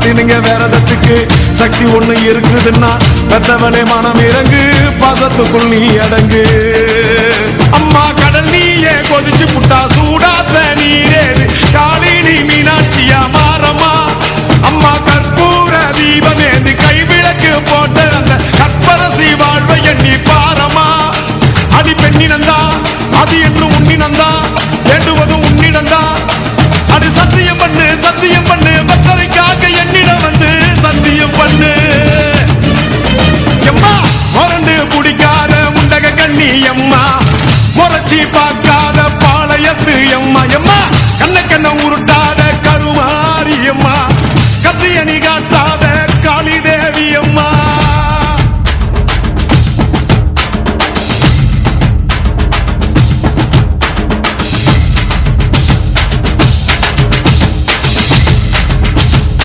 பத்தினிங்க விரதத்துக்கு சக்தி ஒண்ணு இருக்குதுன்னா பெத்தவனே மனம் இறங்கு பாசத்துக்குள் நீ அடங்கு. அம்மா கடல் நீயே கொதிச்சு புட்டா சூடாத்த நீரேது காளினி மீனாட்சியா மாறம்மா. அம்மா கற்பூர தீபமேந்து கைவிளக்கு போட்ட அந்த கற்பரசி வாழ்வை எண்ணி பாரம்மா. அடி பெண்ணினந்தா அது என்று உன்னினந்தா வேண்டுவதும் உன்னிடந்தா. அது சத்தியம் பண்ணு பத்தரைக்காக என்னிடம் வந்து சத்தியம் பண்ணு. எம்மா முரண்டு பிடிக்காத முண்டக கண்ணி எம்மா முறைச்சி பார்க்காத பாளையத்து எம்மா. எம்மா கண்ண உருட்டாத கருமாரி எம்மா கத்திய நீ காட்ட